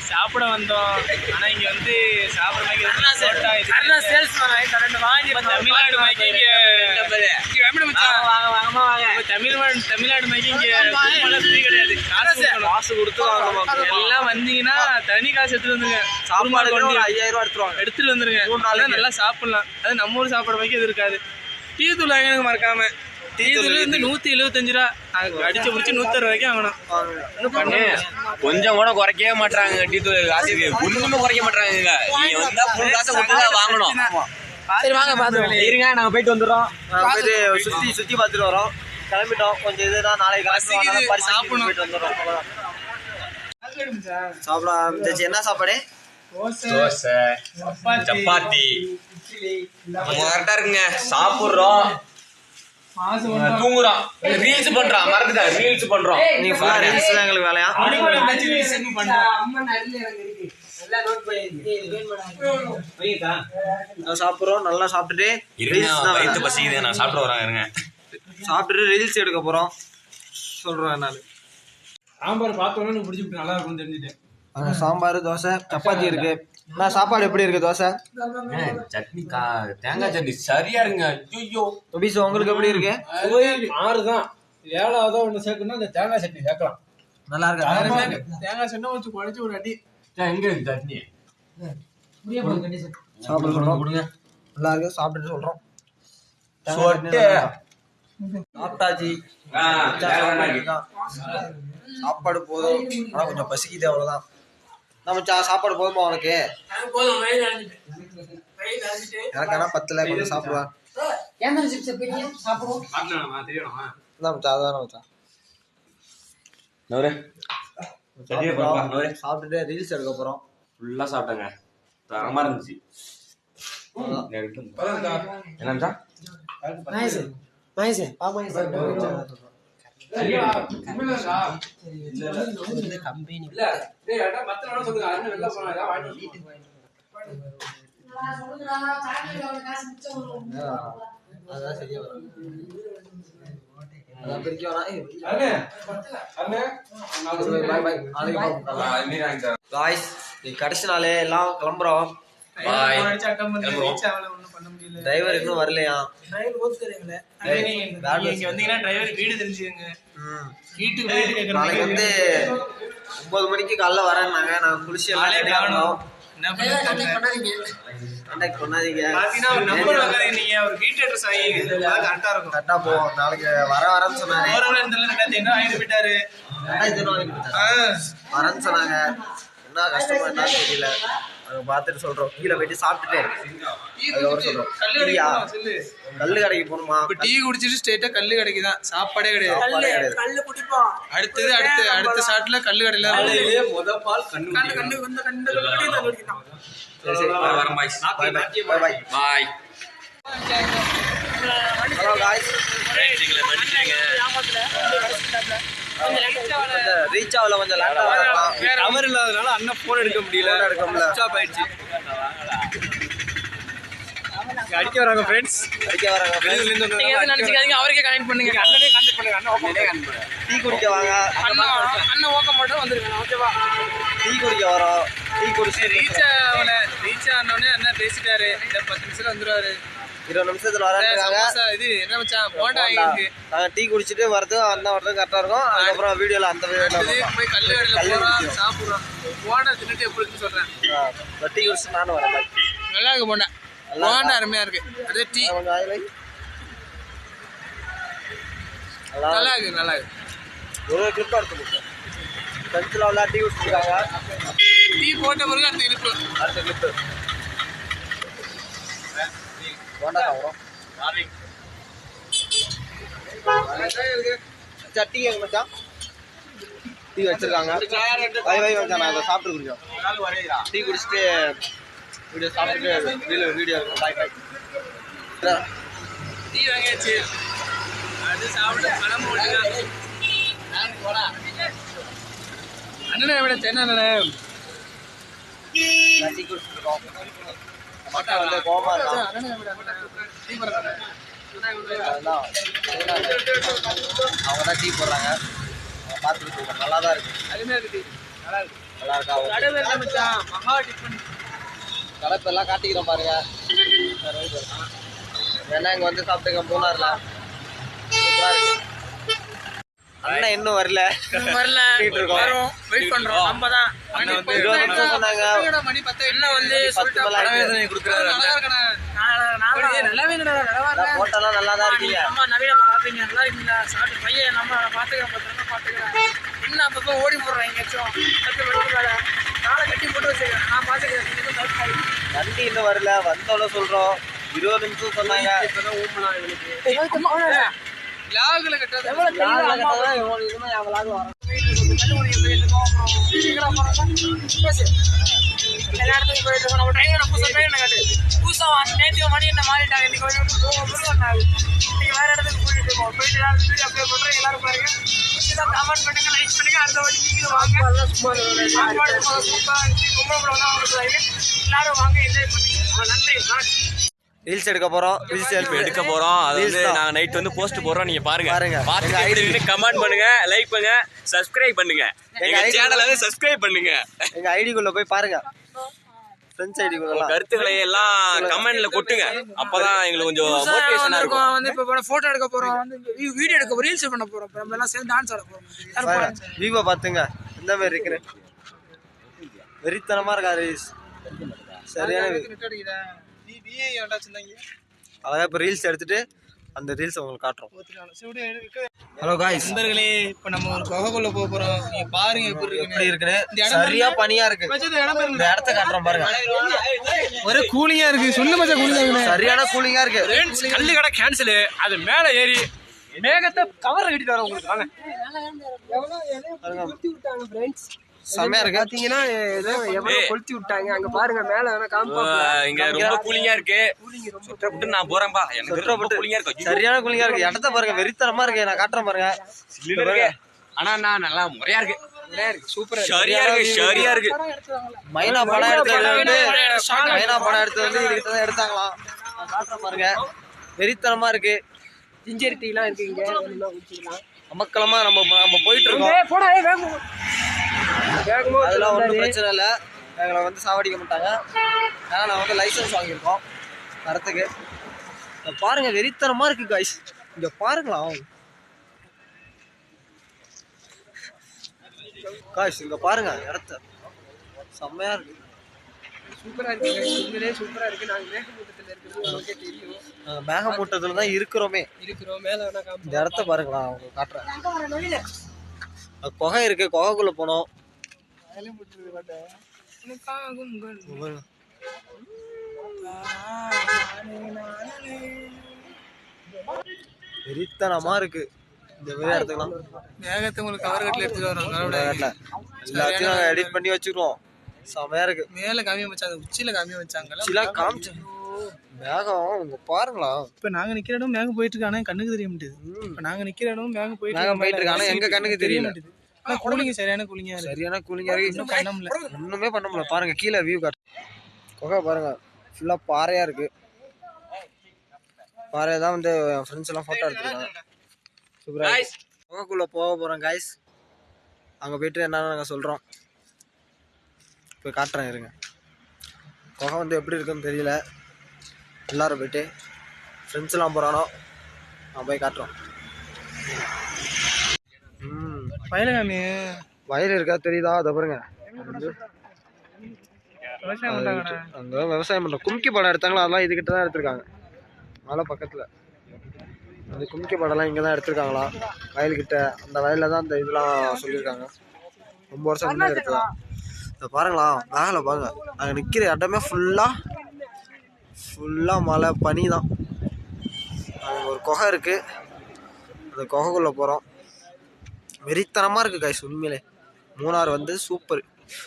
சாப்பிட வந்தோம். ஆனா இங்க வந்து சாப்பிட தமிழ்நாடு தமிழ்நாடு கிடையாது. காசு கொடுத்து எல்லாம் வந்தீங்கன்னா தனி காசு எடுத்துட்டு வந்துருங்க. சாப்பாடு 5000 ரூபா எடுத்துட்டு வந்துருங்க. நல்லா சாப்பிடலாம். அது நம்ம ஊர் சாப்பாடு மாதிரி இது இருக்காது. டீ தூள் வாங்க மறக்காம. டீ தூள் வந்து 175 ரூபா. அடிச்சு முடிச்சு 160 ரூபாய்க்கு வாங்கணும். கொஞ்சம் கூட குறைக்கவே மாட்டாங்க. டீ தூள் காசுக்கு ஒண்ணுமே குறைக்க மாட்டாங்க. நீங்க வந்தா ஃபுல் காசை கொடுத்து வாங்கணும். சரி வாங்க பாத்து இருங்க, நாங்க போயிட்டு வந்துடுறோம். போயிட்டு சுத்தி பார்த்துட்டு வரோம். கிளம்பிட்டோம். கொஞ்சம் இதுதான் நாளைக்கு சாப்பிடணும். போயிட்டு வந்துடுறோம். சாப்பிட ஆரம்பிச்சாச்சு. என்ன சாப்பாடு? தோசை, சப்பாத்தி. கரெக்டா இருக்குங்க. சாப்பிடுறோம், தூங்குறோம், ரீல்ஸ் பண்றோம். மறந்துட்டேன், ரீல்ஸ் பண்றோம். நீங்க ஃபுல்லா ரீல்ஸ் தான் எங்களுக்கு வேலையா? சாப்பிடுறோம். நல்லா சாப்பிட்டுட்டு வயிற்று பசிக்குது. நான் சாப்பிட்டு வராங்க. இருங்க, சாப்பிட்டுட்டு ரீல்ஸ் எடுக்க போறோம். சொல்றேன் நான். சாம்பார் பார்த்தோன்னு பிடிச்சிட்டு நல்லா இருக்கும்னு தெரிஞ்சுட்டேன். சாம்பார், தோசை, சப்பாத்தி இருக்கு. நான் சாப்பாடு எப்படி இருக்கு? தோசை சட்னி, தேங்காய் சட்னி சரியா இருங்க. ஐயோ தொபிஸ், உங்களுக்கு எப்படி இருக்கு? 6 தான். 7வது ஒண்ணு சேர்க்கணும். இந்த தேங்காய் சட்னி சேர்க்கலாம். நல்லா இருக்கு. தேங்காய் சட்னி வச்சு குழைச்சு ஒரு அடி. எங்க இருக்கு சட்னி? சாப்பிட சொல்றோம். நல்லா இருக்கு. சாப்பிட்டு சொல்றோம். சாப்பிட்டாச்சு. சாப்பாடு போதும். ஆனா கொஞ்சம் பசிக்குது, அவ்வளவுதான். நம்ம சாப்பாடு போதுமா உனக்கு? எனக்கு ஆனா 10 கொஞ்சம் சாப்பிடுவா. சாப்பிட்டுட்டு ரீல்ஸ் எடுக்க போறோம். ஃபுல்லா சாப்பிட்டேங்க. தரமா இருந்துச்சு. என்னடா கடைசி நாளே எல்லாம் கிளம்புறோம். டிரைவர் இன்னும் வரலையா? நாளைக்கு வந்து 9 மணிக்கு காலைல வரேன்னாங்க. நாங்க குளிச்சு கரெக்டா போவோம். நாளைக்கு வரேன்னு சொன்னாரு. வரேன்னு சொன்னாங்க. என்ன கஷ்டமா என்னன்னு தெரியல. நாங்க பாத்துட்டு சொல்றோம். கீழே போயிட்டு சாப்பிட்டுட்டு அதுக்கப்புறம் சொல்றோம். கல்லு கடைக்கு போகணுமா? டீ குடிச்சிட்டு ஸ்ட்ரெயிட்டா கல்லு கடைக்கு தான். சாப்பாடே கிடையாது. அடுத்த சாட்ல கல்லு கடையில ரீச் ஆகல. கொஞ்சம் டவர் இல்லாதனால அண்ணன் போன் எடுக்க முடியல. ஆயிடுச்சு. அடிக்க வராங்க ஃப்ரெண்ட்ஸ். நினைச்சுக்காதீங்க. அவருக்கே கனெக்ட் பண்ணுங்க. அண்ணனே கான்டாக்ட் பண்ணுங்க. டீ குடிக்க வாங்க. அண்ணன் ஓக்க மட்டும் வந்துருங்க. ஓகேவா? டீ குடிக்க வரோம். டீ குடிச்சு ரீச் ஆனோடனே அண்ணன் பேசிட்டாரு. 10 நிமிஷத்துல வந்துருவாரு. 20 நிமிஷத்துல வராங்க. இது என்ன மச்சான் போண்டா ஆயிருக்கு. நாங்க டீ குடிச்சிட்டு வரது அண்ணன் வரது கரெக்டா இருக்கும். அதுக்கப்புறம் வீடியோல அந்த போய் கல்லு கடையில போறோம், சாப்பிடுறோம். போண்டா தின்னுட்டு எப்படி இருக்குன்னு சொல்றேன். டீ குடிச்சு நானும் வரேன். நல்லா இருக்கு போண்டா. போண்டா அருமையா இருக்கு. அதே டீ நல்லா இருக்கு. ஒரு கிளிப் எடுத்து கொடுத்தேன். பென்சில் உள்ள டீ குடிச்சிருக்காங்க. டீ போட்ட பிறகு அடுத்த கிளிப். போண்டா சாப்பிடும். டீ எங்க மச்சான்? டீ வச்சிருக்காங்க. வை மச்சான், நான் அதை சாப்பிட்டு குடிச்சோம். டீ குடிச்சிட்டு வீடியோ சாப்பிட்டுட்டு வீடியோ பாய். டீ வாங்கியாச்சு. அது சாப்பிட்டு பணம் போட்டுதான். அண்ணனை விட சென்னை டீ குடிச்சிருக்கோம். மக்கள் வந்து கோபமா இருக்கான். அவங்க தான் டீ போடுறாங்க. பார்த்துட்டு நல்லா தான் இருக்கு. அருமையா இருக்கு. நல்லா இருக்கு. நல்லா இருக்கா? கடை மச்சான் மகா டிஃபன் கடை இப்ப எல்லாம் காட்டிக்கிறோம் பாருங்க. ஏன்னா இங்க வந்து சாப்பிட்டுக்க மூணாறுல சூப்பரா இருக்கு. அண்ணன் இன்னும் வரல. வரும் வெயிட் பண்றோம். நம்ம தான் மணி 20 நிமிஷம் சொன்னாங்க. மணி 10 என்ன வந்து 10 வேதனை கொடுக்குறாரு. நல்லாவே போட்டோலாம் நல்லா தான் இருக்கீங்க. அம்மா நவீனமா பாப்பீங்க. நல்லா இருக்கீங்களா? சாப்பிட்டு பையன் நம்ம பாத்துக்கிறேன். என்ன அப்பப்போ ஓடி போடுறேன் எங்கேயாச்சும் நாளை கட்டி போட்டு வச்சுக்கிறேன். நான் பாத்துக்கிறேன். வண்டி இன்னும் வரல. வந்தோட சொல்றோம். 20 நிமிஷம் சொன்னாங்க. லாகுல கட்டாத எல்லா இடத்துக்கும் போயிட்டு இருக்கோம். நம்ம ட்ரெயின் புதுசாக நேற்று மணி என்ன மாறிட்டாங்க. இன்னைக்கு இன்னைக்கு வேற இடத்துக்கு போயிட்டு இருக்கோம். போயிட்டு அப்படியே பண்ணுறோம். எல்லாரும் பாருங்க, கமெண்ட் பண்ணுங்க, லைக் பண்ணுங்க. அடுத்த வாட்டி நீங்களும் வாங்க. சாப்பாடு சூப்பராக எல்லாரும் வாங்க, என்ஜாய் பண்ணுங்க. நன்றி. ரீல்ஸ் எடுக்க போறோம். ரீல்ஸ் எடுக்க போறோம். அது வந்து நாங்க நைட் வந்து போஸ்ட் போடுறோம். நீங்க பாருங்க. எங்க ஐடி கமெண்ட் பண்ணுங்க, லைக் பண்ணுங்க, சப்ஸ்கிரைப் பண்ணுங்க. எங்க சேனலை வந்து சப்ஸ்கிரைப் பண்ணுங்க. எங்க ஐடிக்குள்ள போய் பாருங்க. ஃப்ரெண்ட்ஸ் ஐடிக்குள்ள கருத்துக்களை எல்லாம் கமெண்ட்ல கொட்டுங்க. அப்பதான் எங்களுக்கு கொஞ்சம் மோட்டிவேஷனா இருக்கும். வந்து இப்ப போட்டோ எடுக்க போறோம், வந்து வீடியோ எடுக்க போறோம், ரீல்ஸ் பண்ண போறோம். நம்ம எல்லாம் சேர்ந்து டான்ஸ் ஆட போறோம். வியூவை பாத்துங்க எந்த மாதிரி இருக்குன்னு. வெறித்தனமா இருக்கா ரீல்ஸ். சரியான அழகா இப்ப ரீல்ஸ் எடுத்துட்டு அந்த ரீல்ஸ் உங்களுக்கு காட்டுறோம். ஹலோ காய்ஸ், நண்பர்களே, இப்ப நம்ம ஒரு குகைக்குள்ள போக போறோம். நீங்க பாருங்க எப்படி இருக்குன்னு. சரியா பனியா இருக்கு. இந்த இடத்த காட்டுறோம் பாருங்க. ஒரே கூலிங்கா இருக்கு. சொல்லு மச்சான், கூலிங்கா சரியான கூலிங்கா இருக்கு. கல்லு கடை கேன்சல். அது மேல ஏறி மேகத்தை கவர் கட்டிட்டு வர உங்களுக்கு வாங்க. செமையா இருக்கு. பாத்தீங்கன்னா எவ்வளவு கொளுத்தி விட்டாங்க. அங்க பாருங்க மேல வேணா இங்க ரொம்ப கூலிங்கா இருக்கு. சுற்றப்பட்டு நான் போறேன்பா. எனக்கு ரொம்ப கூலிங்கா இருக்கு. சரியான கூலிங்கா இருக்கு. இடத்த பாருங்க, வெறித்தனமா இருக்கு. நான் காட்டுறேன் பாருங்க. ஆனா நான் நல்லா முறையா இருக்கு. சூப்பரா ஷரியா இருக்கு. மைனா படம் எடுத்தது வந்து இதுகிட்ட தான் எடுத்தாங்களாம். நான் காட்டுறேன் பாருங்க. வெறித்தனமா இருக்கு. ஜிஞ்சர் டீ எல்லாம் இருக்கு. இங்க அமக்கலமா நம்ம போயிட்டு இருக்கோம். அதெல்லாம் ஒன்றும் பிரச்சனை இல்லை. எங்களை வந்து சாவடிக்க மாட்டாங்க. ஏன்னா நான் வந்து லைசன்ஸ் வாங்கியிருக்கோம் வரத்துக்கு. பாருங்க, வெறித்தனமா இருக்கு காய்ஸ். இங்க பாருங்களா காய்ஸ், இங்க பாருங்க இடத்த. செம்மையா இருக்கு. சூப்பரா இருக்கு. சூப்பரா இருக்கு. நாங்க மேகமூட்டத்துல இருக்கிறது தெரியும். மேகமூட்டத்துல தான் இருக்கிறோமே. மேல இந்த இடத்த பாருங்களா, அவங்க காட்டுறேன். குகை இருக்கு. குகைக்குள்ள போனோம். வெறித்தனமா இருக்கு இந்த மாதிரி இடத்துக்குலாம். மேகத்தை உங்களுக்கு கவர் கட்டில எடுத்துட்டு வரோம். எல்லாத்தையும் நாங்க எடிட் பண்ணி வச்சுக்கிறோம். செமையா இருக்கு. மேல காமிய வச்சாங்க, உச்சியில காமிய வச்சாங்க. உச்சியில காமிச்சு மேகம் இங்க பாருங்களா. இப்ப நாங்க நிக்கிற இடம் மேகம் போயிட்டு இருக்கு. ஆனா கண்ணுக்கு தெரிய மாட்டேது. இப்ப நாங்க நிக்கிற இடம் மேகம் போயிட்டு இருக்கு. ஆனா எங்க கண்ணுக்கு தெரிய மாட்டேது. கூலிங்க சரியான கூலிங்கா இருக்கு. ஒண்ணுமே பண்ண முடியல. பாருங்க கீழே வியூ காட்டு. குகை பாருங்க, ஃபுல்லா பாறையா இருக்கு. பாறையா தான் வந்து என் ஃப்ரெண்ட்ஸ் எல்லாம் போட்டோ எடுத்துருக்காங்க. சூப்பரா. குகைக்குள்ள போக போறோம் காய்ஸ். அங்க போயிட்டு என்னன்னு நாங்க சொல்றோம். போய் காட்டுறேன் இருங்க. குகை வந்து எப்படி இருக்குன்னு தெரியல. எல்லாரும் போயிட்டு ஃப்ரெண்ட்ஸ் எல்லாம் போறானோ நான் போய் காட்டுறோம். வயல் இருக்கா தெரியுதா? அதை பாருங்க. அங்க விவசாயம் பண்ற கும்கி படம் எடுத்தாங்களா, அதெல்லாம் இதுகிட்ட தான் எடுத்திருக்காங்க. மலை பக்கத்துல அந்த கும்கி படம்லாம் இங்க தான் எடுத்திருக்காங்களா, வயல்கிட்ட. அந்த வயல்ல தான் அந்த இதெல்லாம் சொல்லியிருக்காங்க. ரொம்ப வருஷம் முன்னாடி எடுத்ததான். இதை பாருங்களா, மேலே பாருங்க. நாங்கள் நிற்கிற இடமே ஃபுல்லாக மலை பனி தான். அங்கே ஒரு குகை இருக்கு. அந்த குகைக்குள்ள போகிறோம். வெறித்தனமாக இருக்குது காய்ஸ். உண்மையிலே மூணாறு வந்து சூப்பர்.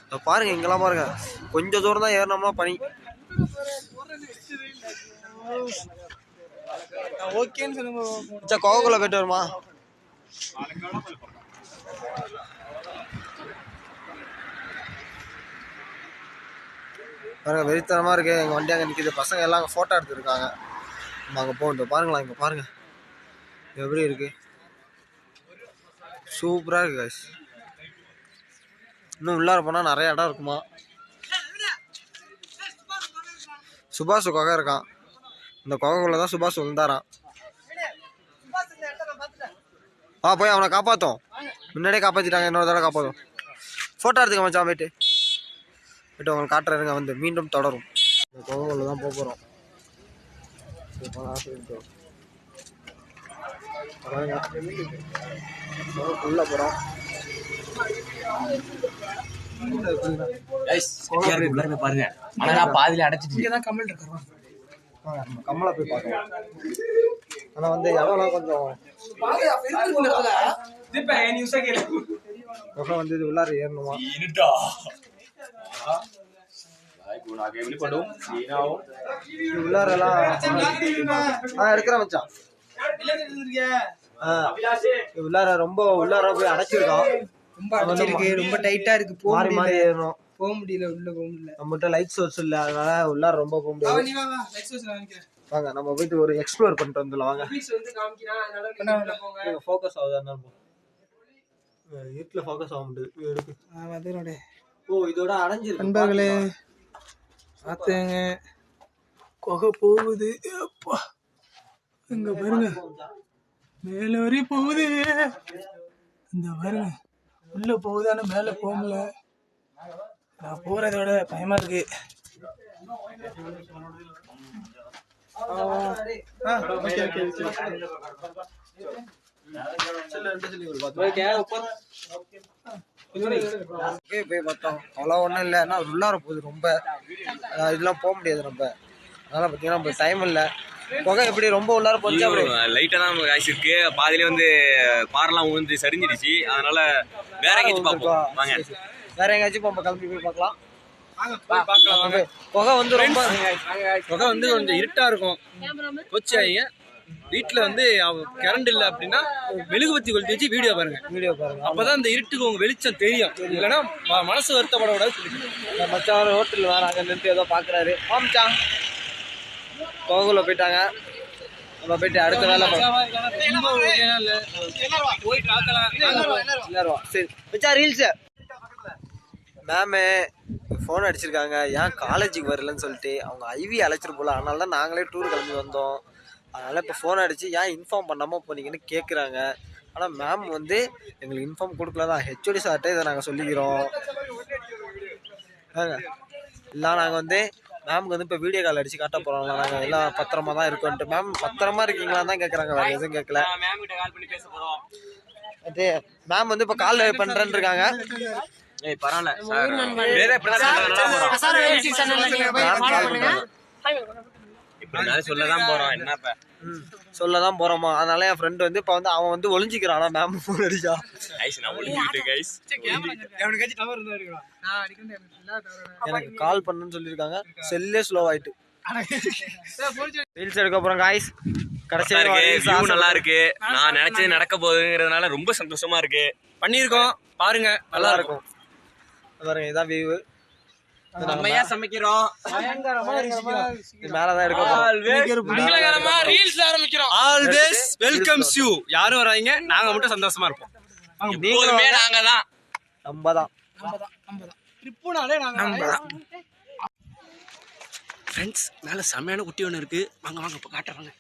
இதை பாருங்கள், இங்கெல்லாம் பாருங்கள். கொஞ்சம் தூரம் தான் ஏறினோம்னா பனி. ஓகேன்னு சொல்லுங்க. குகைக்குள்ள போயிட்டு வருமா? பாருங்க, வெறித்தனமாக இருக்குது. எங்கள் வண்டி அங்கே நிற்கிது. பசங்க எல்லாம் அங்கே ஃபோட்டோ எடுத்துருக்காங்க. நம்ம அங்கே போகும். இந்த பாருங்களா, இங்கே பாருங்கள் எப்படி இருக்குது. சூப்பராக இருக்குது காய்ஸ். இன்னும் உள்ளார போனால் நிறைய இடம் இருக்குமா. சுபாஷ் குகை இருக்கான். இந்த குகைக்குள்ள தான் சுபாஷ் விழுந்தாரான். போய் அவனை காப்பாற்றும். முன்னாடியே காப்பாற்றிட்டாங்க, இன்னொரு தடவை காப்பாற்றும். ஃபோட்டோ எடுத்துக்க மச்சான். போயிட்டு உங்களுக்கு காட்டுறதுங்க வந்து மீண்டும் தொடரும். இந்த குகைக்குள்ள தான் போக போகிறோம். உள்ள போகிறோம். பாருங்க. ஆனா பாதியில அடைச்சிட்டு கமல் இருக்கிறோம். கம்மலை போய் பார்க்கலாம். ஆனால் வந்து இடம்லாம் கொஞ்சம் வந்து இது உள்ளார ஏறணுமா. உள்ளாரெல்லாம் இருக்கிறேன் மச்சான். உள்ளார ரொம்ப உள்ளார போய் அடைச்சிருக்கோம். ரொம்ப அடைச்சிருக்கு, ரொம்ப டைட்டா இருக்கு. மாறி மாறி ஏறணும். போக முடியல, உள்ள போக முடியல. நம்மகிட்ட லைட் சோர்ஸ் இல்லை, அதனால உள்ளார ரொம்ப போக முடியாது. வாங்க நம்ம போயிட்டு ஒரு எக்ஸ்ப்ளோர் பண்ணிட்டு வந்துடலாம். வாங்க. ஃபோக்கஸ் ஆகுதா? இருட்டில் ஃபோக்கஸ் ஆக முடியாது. ஓ இதோட அடைஞ்சிருக்கு நண்பர்களே. பார்த்துங்க, குகை போகுது. அப்பா இங்க பாருங்க, மேல வரையும் போகுது. இந்த பாருங்க உள்ள போகுதான, மேல போகல. நான் போறதோட பயமா இருக்கு. போய் பார்த்தோம், அவ்வளோ ஒன்றும் இல்லை. ஆனால் உள்ளார போகுது ரொம்ப. இதெல்லாம் போக முடியாது நம்ம. அதனால பார்த்தீங்கன்னா நம்ம டைம் இல்லை. புகை எப்படி ரொம்ப உள்ளார போச்சு. லைட்டா தான் காய்ச்சி இருக்கு. பாதியில வந்து பாரெல்லாம் விழுந்து சரிஞ்சிடுச்சு. அதனால வேற எங்கேயாச்சும் பார்ப்போம். வாங்க, வேற எங்கேயாச்சும் நம்ம கிளம்பி போய் பார்க்கலாம். புகை வந்து ரொம்ப புகை வந்து கொஞ்சம் இருட்டா இருக்கும். கொச்சாயிங்க வீட்டில் வந்து கரண்ட் இல்லை அப்படின்னா மெழுகுபத்தி கொளுத்தி வச்சு வீடியோ பாருங்க. அப்பதான் இந்த இருட்டுக்கு உங்க வெளிச்சம் தெரியும். இல்லைன்னா மனசு வருத்தப்பட கூடாது. மச்சான் ஹோட்டல் வேற அங்கே நிறுத்தி ஏதோ பாக்குறாரு. மச்சான் கோகுல போயிட்டாங்க. நம்ம போயிட்டு அடுத்த வேலை சரி மச்சான். ரீல்ஸ் மேமு ஃபோன் அடிச்சிருக்காங்க, ஏன் காலேஜுக்கு வரலன்னு சொல்லிட்டு. அவங்க ஐவி அழைச்சிட்டு போல, அதனால தான் நாங்களே டூர் கிளம்பி வந்தோம். அதனால் இப்போ ஃபோன் அடித்து ஏன் இன்ஃபார்ம் பண்ணாமல் போனீங்கன்னு கேட்குறாங்க. ஆனால் மேம் வந்து எங்களுக்கு இன்ஃபார்ம் கொடுக்கல தான். ஹெச்ஓடி சார்கிட்ட இதை நாங்கள் சொல்லிக்கிறோம். இல்லை நாங்கள் வந்து மேம்க்கு வந்து இப்போ வீடியோ கால் அடித்து காட்ட போகிறோம்ல, நாங்கள் எல்லாம் பத்திரமா தான் இருக்கோன்ட்டு. மேம் பத்திரமா இருக்கீங்களான்னு தான் கேட்குறாங்க, வேறு எதுவும் கேட்கல. மேம் வந்து இப்போ கால் பண்ணுறேன்னு இருக்காங்க. சொல்லதான் போறோம். என்னப்ப சொல்லதான் போறோமா. அதனால என் ஃப்ரெண்ட் வந்து இப்ப வந்து அவன் வந்து ஒளிஞ்சிக்கிறானா மேம் ஃபோன் அடிச்சா. எனக்கு கால் பண்ணுன்னு சொல்லியிருக்காங்க. செல்லே ஸ்லோ ஆயிட்டு ரீல்ஸ் எடுக்க போறோம் காய்ஸ். கடைசியா நல்லா இருக்கு. நான் நினைச்சது நடக்க போகுதுங்கிறதுனால ரொம்ப சந்தோஷமா இருக்கு. பண்ணியிருக்கோம் பாருங்க, நல்லா இருக்கும். பாருங்க இதான் வியூ. செம்மையா சமைக்கிறோம். மேலதான் எடுக்க ரீல்ஸ் ஆரம்பிக்கிறோம். Always welcomes you. யாரும் வராங்க, நாங்க மட்டும் சந்தோஷமா இருப்போம். நீங்களுமே நாங்க தான். நம்ம தான் ட்ரிப்புனாலே நாங்க ஃப்ரெண்ட்ஸ். மேல செமையான குட்டி ஒன்று இருக்கு. வாங்க வாங்க இப்போ காட்டுறாங்க.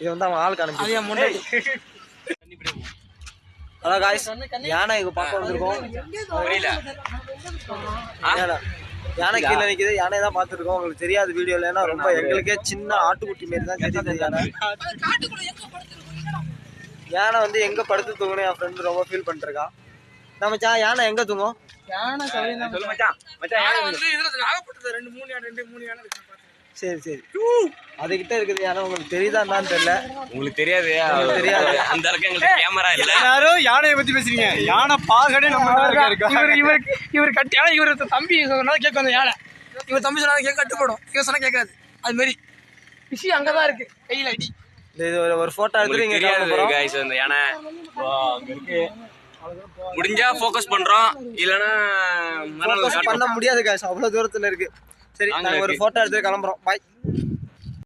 இது வந்து அவன் ஆள் காணுங்க. ஹலோ காய்ஸ், யானை இங்க பார்க்க வந்திருக்கோம். யானை கீழே நிற்கிது. யானை தான் பார்த்துருக்கோம். உங்களுக்கு தெரியாது வீடியோல, ஏன்னா ரொம்ப எங்களுக்கே சின்ன ஆட்டுக்குட்டி மாரி தான் தெரியுது யானை. யானை வந்து எங்க படுத்து தூங்கணும் என் ஃப்ரெண்டு ரொம்ப ஃபீல் பண்ணிருக்கா. நம்ம யானை எங்க தூங்கும்? சரி சரி, அதுகிட்ட இருக்குது யானை. உங்களுக்கு தெரியுதா என்னன்னு தெரியல. உங்களுக்கு தெரியாது, தெரியாது. அந்த அளவுக்கு எங்களுக்கு கேமரா இல்ல. யாரும் யானையை பத்தி பேசுறீங்க. யானை பாகனே நம்ம இவர் கட்டியா இவர் தம்பி சொன்னாலும் கேட்கும். அந்த யானை இவர் தம்பி சொன்னாலும் கேட்க கட்டுப்படும். இவர் சொன்னா கேட்காது. அது மாதிரி விஷயம் அங்கதான் இருக்கு. கையில அடி. இது ஒரு போட்டோ எடுத்து அந்த யானை அங்க இருக்கு. முடிஞ்சா ஃபோக்கஸ் பண்றோம், இல்லனா பண்ண முடியாது காய்ஸ். அவ்வளவு தூரத்துல இருக்கு. சரி, நாங்க ஒரு போட்டோ எடுத்து கிளம்புறோம். பாய்.